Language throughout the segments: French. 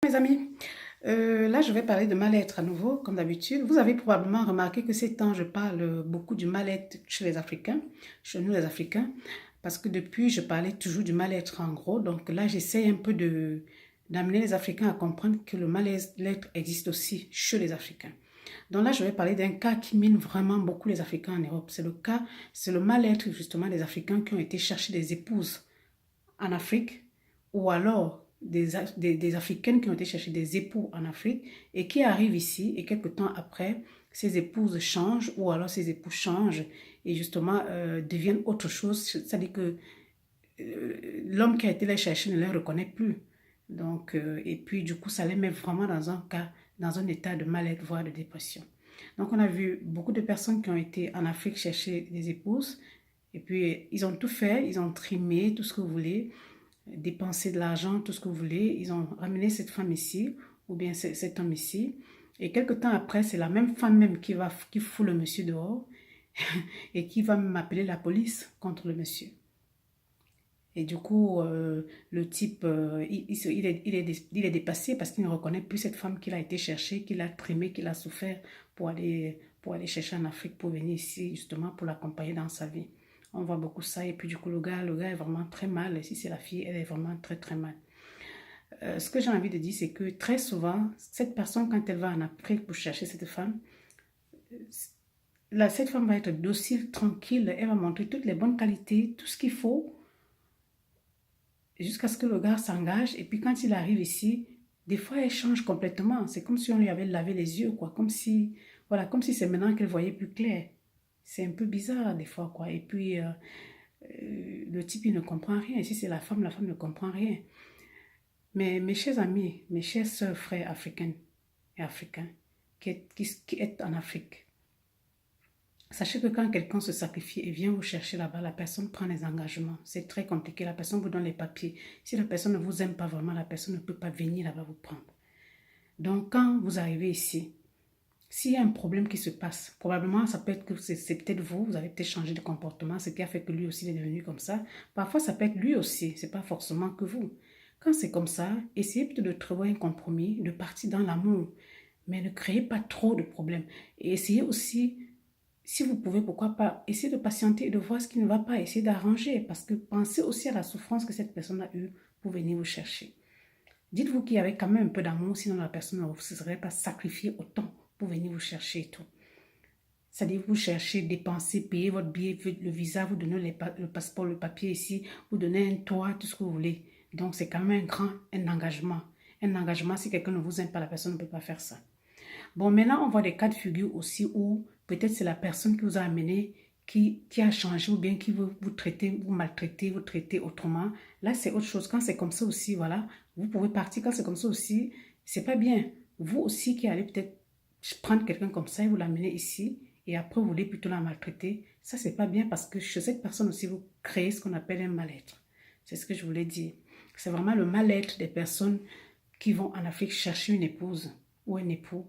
Mes amis, là je vais parler de mal-être à nouveau, comme d'habitude. Vous avez probablement remarqué que ces temps, je parle beaucoup du mal-être chez les Africains, chez nous les Africains, parce que depuis, je parlais toujours du mal-être en gros. Donc là, j'essaie un peu d'amener les Africains à comprendre que le mal-être existe aussi chez les Africains. Donc là, je vais parler d'un cas qui mine vraiment beaucoup les Africains en Europe. C'est le mal-être justement des Africains qui ont été chercher des épouses en Afrique, ou alors des Africaines qui ont été chercher des époux en Afrique et qui arrivent ici et quelques temps après, ces épouses changent ou alors ces époux changent et justement deviennent autre chose. C'est-à-dire que l'homme qui a été les chercher ne les reconnaît plus. Donc, et puis du coup, ça les met vraiment dans un état de mal-être, voire de dépression. Donc, on a vu beaucoup de personnes qui ont été en Afrique chercher des épouses. Et puis, ils ont tout fait, ils ont trimé tout ce que vous voulez, dépensé de l'argent, tout ce que vous voulez. Ils ont ramené cette femme ici, ou bien cet homme ici. Et quelques temps après, c'est la même femme même qui fout le monsieur dehors et qui va m'appeler la police contre le monsieur. Et du coup, le type, il est dépassé parce qu'il ne reconnaît plus cette femme qu'il a été chercher, qu'il a trimé, qu'il a souffert pour aller chercher en Afrique, pour venir ici justement pour l'accompagner dans sa vie. On voit beaucoup ça. Et puis du coup, le gars est vraiment très mal. Et si c'est la fille, elle est vraiment très très mal. Ce que j'ai envie de dire, c'est que très souvent, cette personne, quand elle va en Afrique pour chercher cette femme, cette femme va être docile, tranquille. Elle va montrer toutes les bonnes qualités, tout ce qu'il faut, jusqu'à ce que le gars s'engage. Et puis quand il arrive ici, des fois elle change complètement. C'est comme si on lui avait lavé les yeux, quoi. Voilà, comme si c'est maintenant qu'elle voyait plus clair. C'est un peu bizarre des fois, quoi. Et puis le type, il ne comprend rien. Et si c'est la femme ne comprend rien. Mais mes chers amis, mes chers sœurs, frères africaines et africains qui est en Afrique, sachez que quand quelqu'un se sacrifie et vient vous chercher là-bas, la personne prend les engagements. C'est très compliqué. La personne vous donne les papiers. Si la personne ne vous aime pas vraiment, la personne ne peut pas venir là-bas vous prendre. Donc, quand vous arrivez ici, s'il y a un problème qui se passe, probablement, ça peut être que c'est peut-être vous avez peut-être changé de comportement, ce qui a fait que lui aussi est devenu comme ça. Parfois, ça peut être lui aussi, c'est pas forcément que vous. Quand c'est comme ça, essayez plutôt de trouver un compromis, de partir dans l'amour, mais ne créez pas trop de problèmes. Et essayez aussi, si vous pouvez, pourquoi pas, essayer de patienter et de voir ce qui ne va pas, essayer d'arranger, parce que pensez aussi à la souffrance que cette personne a eue pour venir vous chercher. Dites-vous qu'il y avait quand même un peu d'amour, sinon la personne ne se serait pas sacrifiée autant pour venir vous chercher et tout. C'est-à-dire vous cherchez, dépenser, payer votre billet, le visa, vous donnez le passeport, le papier ici, vous donnez un toit, tout ce que vous voulez. Donc c'est quand même un engagement. Un engagement, si quelqu'un ne vous aime pas, la personne ne peut pas faire ça. Bon, maintenant, on voit des cas de figure aussi où peut-être c'est la personne qui vous a amené qui a changé ou bien qui veut vous traiter, vous maltraiter, vous traiter autrement. Là, c'est autre chose. Quand c'est comme ça aussi, voilà, vous pouvez partir. Quand c'est comme ça aussi, c'est pas bien. Vous aussi qui allez peut-être prendre quelqu'un comme ça et vous l'amener ici et après vous voulez plutôt la maltraiter, ça c'est pas bien parce que chez cette personne aussi vous créez ce qu'on appelle un mal-être. C'est ce que je voulais dire. C'est vraiment le mal-être des personnes qui vont en Afrique chercher une épouse ou un époux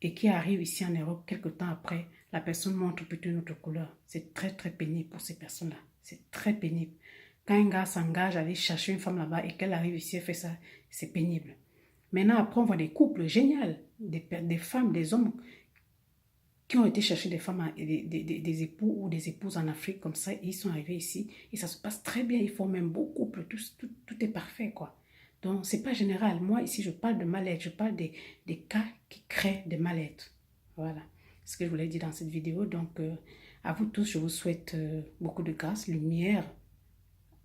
et qui arrive ici en Europe quelque temps après, la personne montre plutôt une autre couleur. C'est très très pénible pour ces personnes-là. C'est très pénible. Quand un gars s'engage à aller chercher une femme là-bas et qu'elle arrive ici et fait ça, c'est pénible. Maintenant, après, on voit des couples géniaux, des femmes, des hommes qui ont été chercher des femmes, des époux ou des épouses en Afrique comme ça, et ils sont arrivés ici, et ça se passe très bien, ils font même beau couple, tout est parfait, quoi. Donc, c'est pas général. Moi, ici, je parle de mal-être, je parle des cas qui créent des mal-être. Voilà, c'est ce que je voulais dire dans cette vidéo. Donc, à vous tous, je vous souhaite beaucoup de grâce, lumière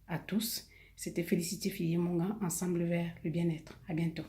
à tous. C'était Félicité Fillemonga, ensemble vers le bien-être. À bientôt.